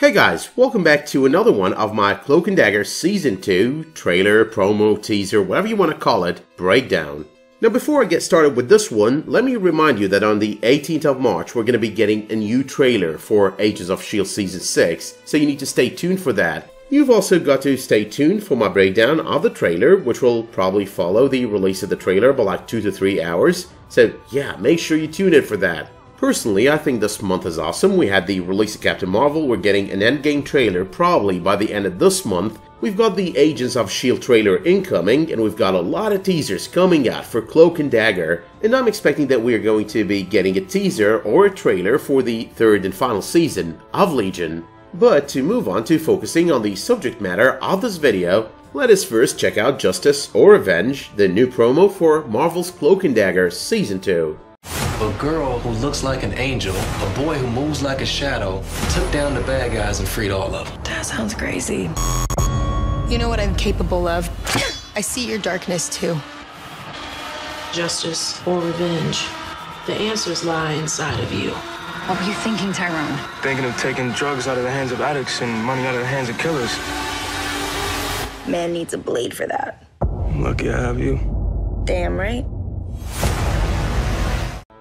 Hey guys, welcome back to another one of my Cloak Dagger Season 2 trailer, promo, teaser, whatever you want to call it, breakdown. Now before I get started with this one, let me remind you that on the 18th of March we're going to be getting a new trailer for Agents of S.H.I.E.L.D. Season 6, so you need to stay tuned for that. You've also got to stay tuned for my breakdown of the trailer, which will probably follow the release of the trailer by like 2 to 3 hours, so yeah, make sure you tune in for that. Personally, I think this month is awesome. We had the release of Captain Marvel, we're getting an endgame trailer probably by the end of this month. We've got the Agents of S.H.I.E.L.D. trailer incoming, and we've got a lot of teasers coming out for Cloak and Dagger, and I'm expecting that we are going to be getting a teaser or a trailer for the third and final season of Legion. But to move on to focusing on the subject matter of this video, let us first check out Justice or Revenge, the new promo for Marvel's Cloak and Dagger Season 2. A girl who looks like an angel, a boy who moves like a shadow, took down the bad guys and freed all of them. That sounds crazy. You know what I'm capable of. I see your darkness too. Justice or revenge. The answers lie inside of you. What were you thinking, Tyrone? Thinking of taking drugs out of the hands of addicts and money out of the hands of killers. Man needs a blade for that. Lucky I have you. Damn right.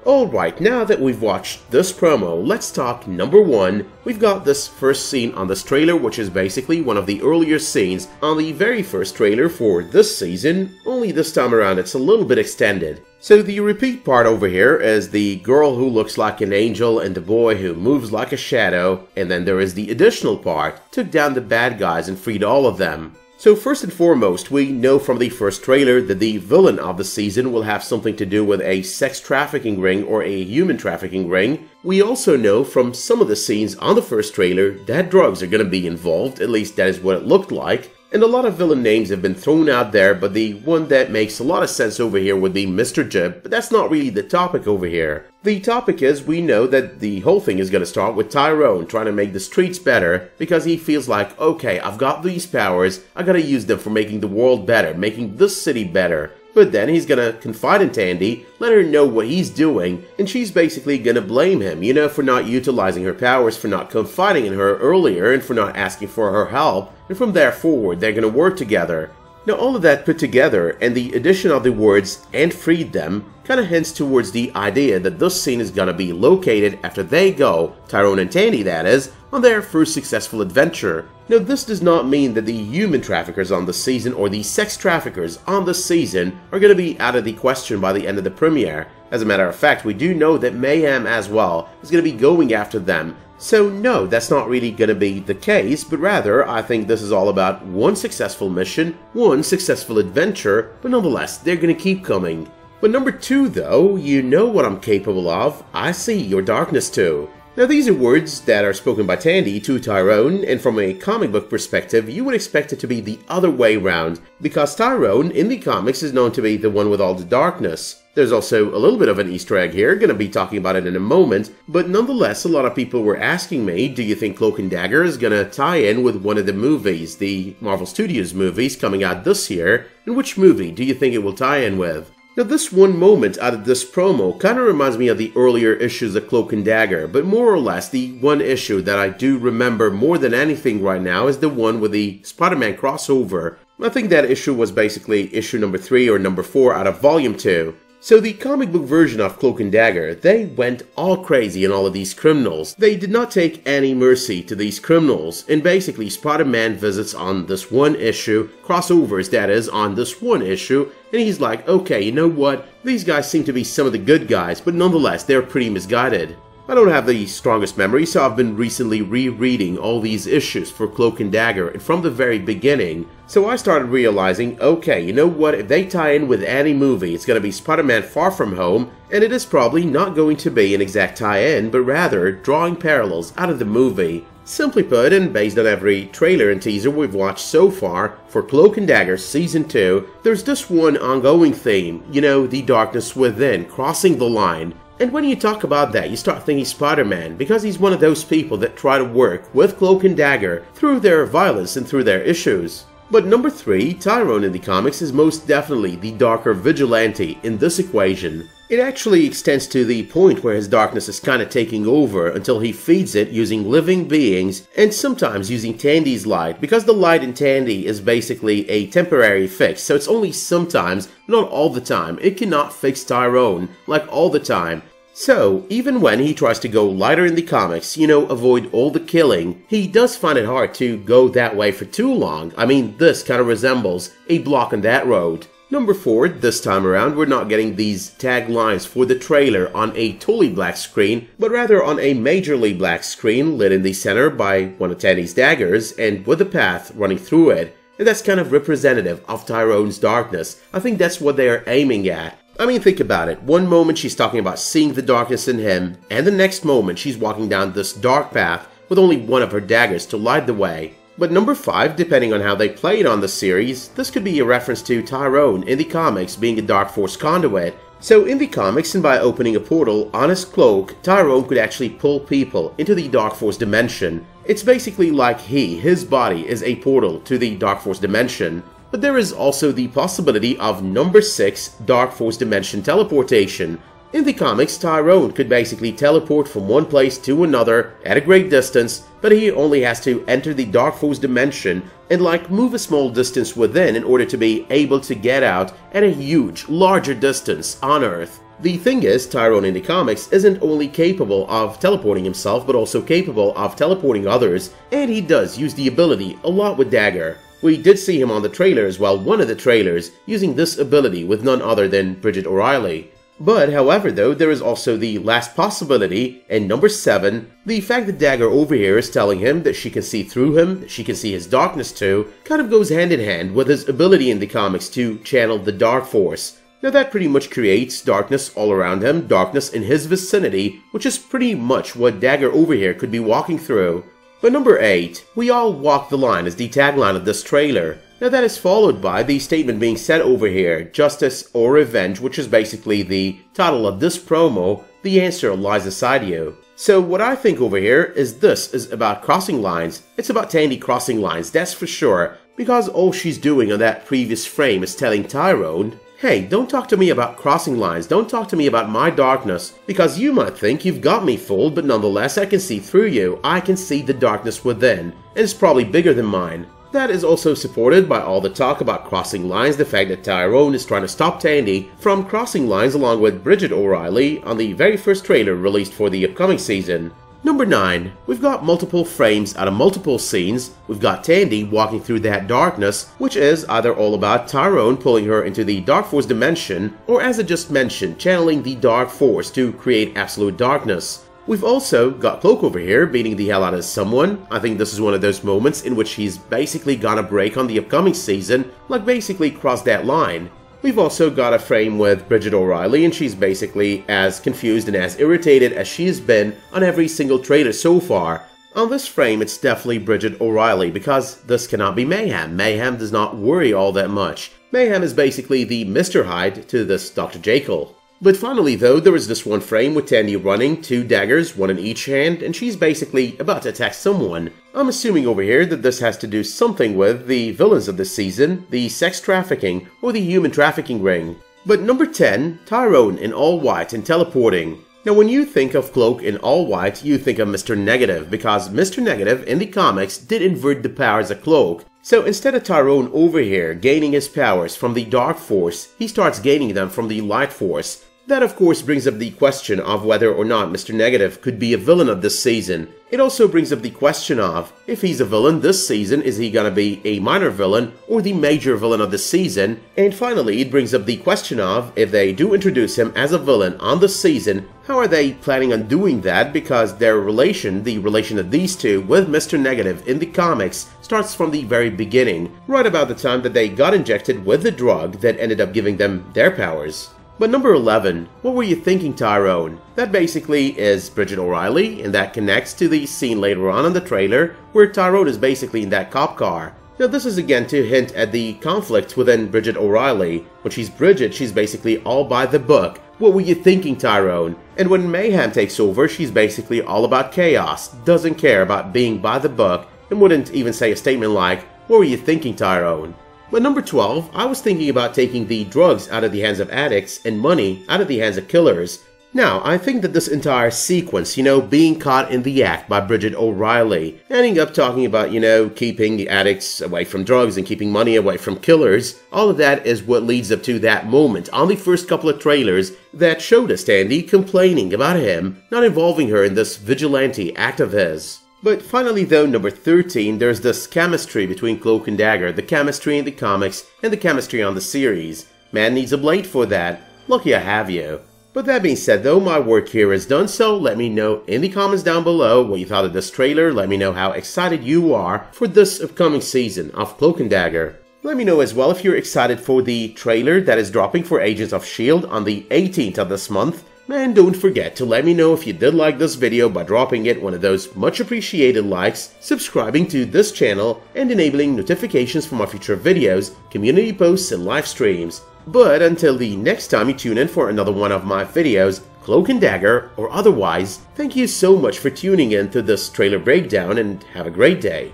Alright, now that we've watched this promo, let's talk number 1. We've got this first scene on this trailer, which is basically one of the earlier scenes on the very first trailer for this season, only this time around it's a little bit extended. So the repeat part over here is the girl who looks like an angel and the boy who moves like a shadow, and then there is the additional part, took down the bad guys and freed all of them. So first and foremost, we know from the first trailer that the villain of the season will have something to do with a sex trafficking ring or a human trafficking ring. We also know from some of the scenes on the first trailer that drugs are going to be involved, at least that is what it looked like. And a lot of villain names have been thrown out there, but the one that makes a lot of sense over here would be Mr. Jib, but that's not really the topic over here. The topic is we know that the whole thing is going to start with Tyrone trying to make the streets better because he feels like, okay, I've got these powers, I gotta use them for making the world better, making this city better. But then he's gonna confide in Tandy, let her know what he's doing, and she's basically gonna blame him, you know, for not utilizing her powers, for not confiding in her earlier, and for not asking for her help, and from there forward they're gonna work together. Now all of that put together, and the addition of the words, "and freed them," kinda hints towards the idea that this scene is gonna be located after they go, Tyrone and Tandy that is, on their first successful adventure. Now this does not mean that the human traffickers on this season or the sex traffickers on this season are going to be out of the question by the end of the premiere. As a matter of fact, we do know that Mayhem as well is going to be going after them. So no, that's not really going to be the case, but rather I think this is all about one successful mission, one successful adventure, but nonetheless they're going to keep coming. But number 2 though, you know what I'm capable of, I see your darkness too. Now these are words that are spoken by Tandy to Tyrone, and from a comic book perspective you would expect it to be the other way round, because Tyrone in the comics is known to be the one with all the darkness. There's also a little bit of an Easter egg here, gonna be talking about it in a moment, but nonetheless a lot of people were asking me, do you think Cloak and Dagger is gonna tie in with one of the movies, the Marvel Studios movies coming out this year, and which movie do you think it will tie in with? Now this one moment out of this promo kinda reminds me of the earlier issues of Cloak and Dagger, but more or less the one issue that I do remember more than anything right now is the one with the Spider-Man crossover. I think that issue was basically issue number 3 or number 4 out of volume 2. So the comic book version of Cloak and Dagger, they went all crazy on all of these criminals. They did not take any mercy to these criminals, and basically Spider-Man visits on this one issue, crossovers that is, on this one issue, and he's like, okay, you know what, these guys seem to be some of the good guys, but nonetheless they're pretty misguided. I don't have the strongest memory, so I've been recently rereading all these issues for Cloak and Dagger, and from the very beginning, so I started realizing, okay, you know what, if they tie in with any movie, it's going to be Spider-Man Far From Home, and it is probably not going to be an exact tie-in, but rather drawing parallels out of the movie. Simply put, and based on every trailer and teaser we've watched so far for Cloak and Dagger Season 2, there's this one ongoing theme, you know, the darkness within, crossing the line. And when you talk about that, you start thinking Spider-Man, because he's one of those people that try to work with Cloak and Dagger through their violence and through their issues. But number 3, Tyrone in the comics is most definitely the darker vigilante in this equation. It actually extends to the point where his darkness is kinda taking over until he feeds it using living beings and sometimes using Tandy's light, because the light in Tandy is basically a temporary fix, so it's only sometimes, not all the time. It cannot fix Tyrone, like all the time. So, even when he tries to go lighter in the comics, avoid all the killing, he does find it hard to go that way for too long. I mean, this kind of resembles a block on that road. Number 4, this time around we're not getting these taglines for the trailer on a totally black screen, but rather on a majorly black screen lit in the center by one of Tandy's daggers and with a path running through it. And that's kind of representative of Tyrone's darkness. I think that's what they are aiming at. I mean, think about it. One moment she's talking about seeing the darkness in him, and the next moment she's walking down this dark path with only one of her daggers to light the way. But number 5, depending on how they play it on the series, this could be a reference to Tyrone in the comics being a Darkforce conduit. So in the comics, and by opening a portal on his cloak, Tyrone could actually pull people into the Darkforce dimension. It's basically like his body is a portal to the Darkforce dimension. But there is also the possibility of number 6, Darkforce dimension teleportation. In the comics, Tyrone could basically teleport from one place to another at a great distance, but he only has to enter the Darkforce dimension and move a small distance within in order to be able to get out at a huge, larger distance on Earth. The thing is, Tyrone in the comics isn't only capable of teleporting himself, but also capable of teleporting others, and he does use the ability a lot with Dagger. We did see him on the trailer as well, one of the trailers, using this ability with none other than Brigid O'Reilly. But however though, there is also the last possibility, and number 7, the fact that Dagger over here is telling him that she can see through him, that she can see his darkness too, kind of goes hand in hand with his ability in the comics to channel the Darkforce. Now that pretty much creates darkness all around him, darkness in his vicinity, which is pretty much what Dagger over here could be walking through. But number 8, we all walk the line is the tagline of this trailer. Now that is followed by the statement being said over here, justice or revenge, which is basically the title of this promo, the answer lies aside you. So what I think over here is this is about crossing lines. It's about Tandy crossing lines, that's for sure, because all she's doing on that previous frame is telling Tyrone, hey, don't talk to me about crossing lines, don't talk to me about my darkness, because you might think you've got me fooled, but nonetheless I can see through you, I can see the darkness within, and it's probably bigger than mine. That is also supported by all the talk about crossing lines, the fact that Tyrone is trying to stop Tandy from crossing lines along with Brigid O'Reilly on the very first trailer released for the upcoming season. Number 9, we've got multiple frames out of multiple scenes. We've got Tandy walking through that darkness, which is either all about Tyrone pulling her into the Darkforce dimension, or as I just mentioned, channeling the Darkforce to create absolute darkness. We've also got Cloak over here beating the hell out of someone. I think this is one of those moments in which he's basically gonna break on the upcoming season, basically cross that line. We've also got a frame with Brigid O'Reilly, and she's basically as confused and as irritated as she's been on every single trailer so far. On this frame, it's definitely Brigid O'Reilly, because this cannot be Mayhem. Mayhem does not worry all that much. Mayhem is basically the Mr. Hyde to this Dr. Jekyll. But finally though, there is this one frame with Tandy running, 2 daggers, one in each hand, and she's basically about to attack someone. I'm assuming over here that this has to do something with the villains of this season, the sex trafficking, or the human trafficking ring. But number 10, Tyrone in all white and teleporting. Now when you think of Cloak in all white, you think of Mr. Negative, because Mr. Negative in the comics did invert the powers of Cloak. So instead of Tyrone over here gaining his powers from the Darkforce, he starts gaining them from the Light Force. That of course brings up the question of whether or not Mr. Negative could be a villain of this season. It also brings up the question of, if he's a villain this season, is he gonna be a minor villain or the major villain of the season? And finally, it brings up the question of, if they do introduce him as a villain on the season, how are they planning on doing that, because their relation, the relation of these two with Mr. Negative in the comics, starts from the very beginning, right about the time that they got injected with the drug that ended up giving them their powers. But number 11, what were you thinking, Tyrone? That basically is Brigid O'Reilly, and that connects to the scene later on in the trailer where Tyrone is basically in that cop car. Now this is again to hint at the conflict within Brigid O'Reilly. When she's Brigid, she's basically all by the book. What were you thinking, Tyrone? And when Mayhem takes over, she's basically all about chaos, doesn't care about being by the book, and wouldn't even say a statement like, What were you thinking, Tyrone? But number 12, I was thinking about taking the drugs out of the hands of addicts and money out of the hands of killers. Now, I think that this entire sequence, being caught in the act by Brigid O'Reilly, ending up talking about, keeping the addicts away from drugs and keeping money away from killers, all of that is what leads up to that moment on the first couple of trailers that showed us Tandy complaining about him not involving her in this vigilante act of his. But finally though, number 13, there's this chemistry between Cloak and Dagger, the chemistry in the comics and the chemistry on the series. Man needs a blade for that. Lucky I have you. But that being said though, my work here is done, so let me know in the comments down below what you thought of this trailer. Let me know how excited you are for this upcoming season of Cloak and Dagger. Let me know as well if you're excited for the trailer that is dropping for Agents of S.H.I.E.L.D. on the 18th of this month. And don't forget to let me know if you did like this video by dropping it one of those much appreciated likes, subscribing to this channel, and enabling notifications for my future videos, community posts, and live streams. But until the next time you tune in for another one of my videos, Cloak and Dagger or otherwise, thank you so much for tuning in to this trailer breakdown and have a great day.